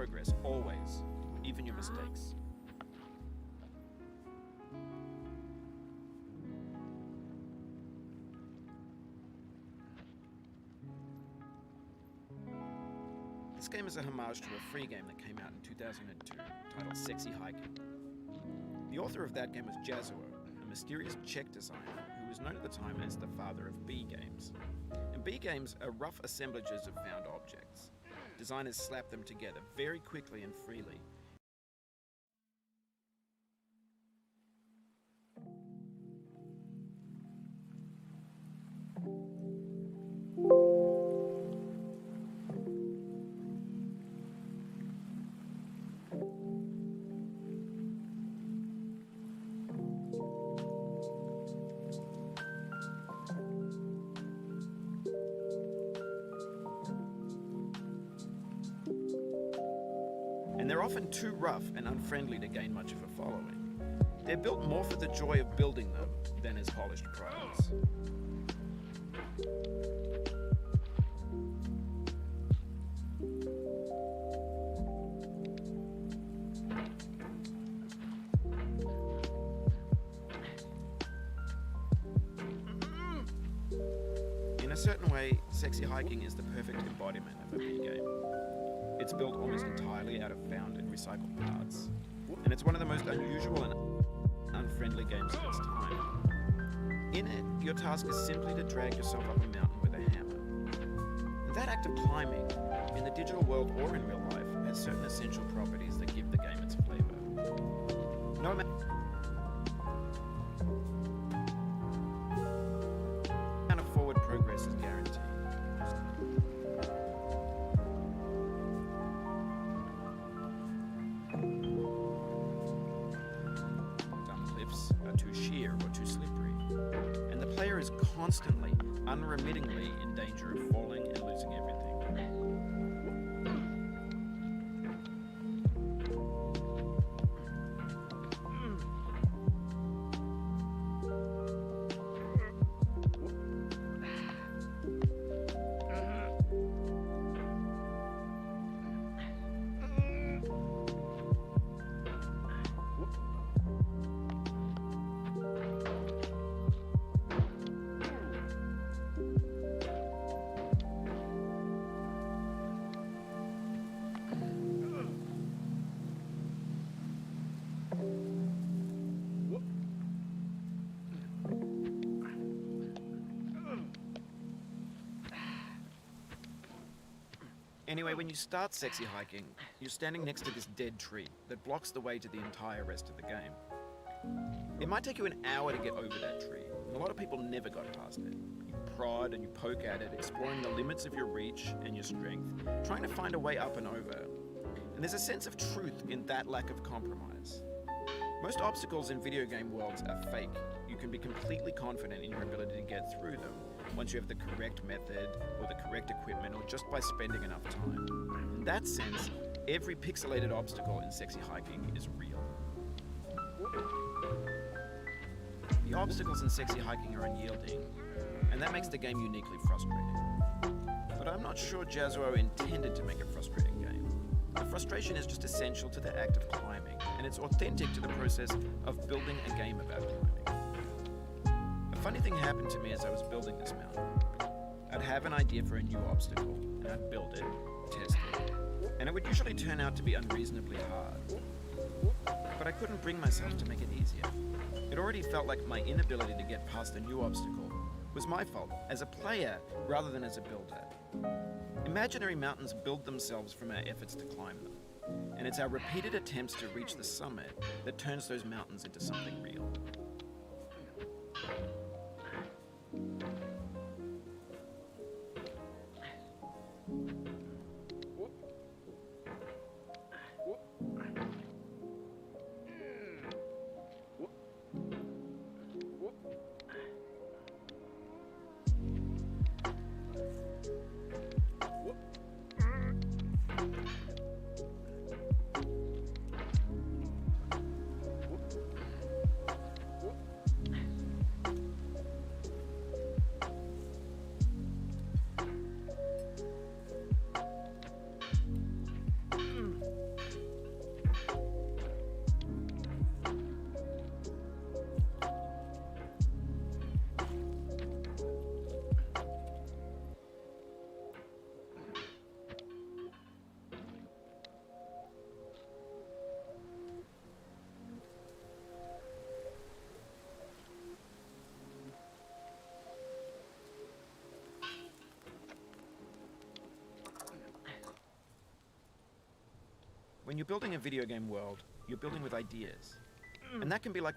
progress, always, even your mistakes. This game is a homage to a free game that came out in 2002 titled Sexy Hiking. The author of that game was Jazuo, a mysterious Czech designer who was known at the time as the father of B games. And B games are rough assemblages of found objects. Designers slap them together very quickly and freely. And they're often too rough and unfriendly to gain much of a following. They're built more for the joy of building them than as polished products. In a certain way, Sexy Hiking is the perfect embodiment of a B game. It's built almost entirely out of found and recycled parts, and it's one of the most unusual and unfriendly games of its time. In it, your task is simply to drag yourself up a mountain with a hammer. And that act of climbing, in the digital world or in real life, has certain essential properties that give the game its flavor. No amount of forward progress is guaranteed. Are too sheer or too slippery, and the player is constantly, unremittingly in danger of falling and losing everything. Anyway, when you start Sexy Hiking, you're standing next to this dead tree that blocks the way to the entire rest of the game. It might take you an hour to get over that tree, and a lot of people never got past it. You prod and you poke at it, exploring the limits of your reach and your strength, trying to find a way up and over. And there's a sense of truth in that lack of compromise. Most obstacles in video game worlds are fake. You can be completely confident in your ability to get through them once you have the correct method or the correct equipment or just by spending enough time. In that sense, every pixelated obstacle in Sexy Hiking is real. The obstacles in Sexy Hiking are unyielding, and that makes the game uniquely frustrating. But I'm not sure Jazuo intended to make a frustrating game. The frustration is just essential to the act of climbing, and it's authentic to the process of building a game about climbing. A funny thing happened to me as I was building this mountain. I'd have an idea for a new obstacle, and I'd build it, test it, and it would usually turn out to be unreasonably hard. But I couldn't bring myself to make it easier. It already felt like my inability to get past a new obstacle was my fault as a player rather than as a builder. Imaginary mountains build themselves from our efforts to climb them, and it's our repeated attempts to reach the summit that turns those mountains into something real. When you're building a video game world, you're building with ideas. And that can be like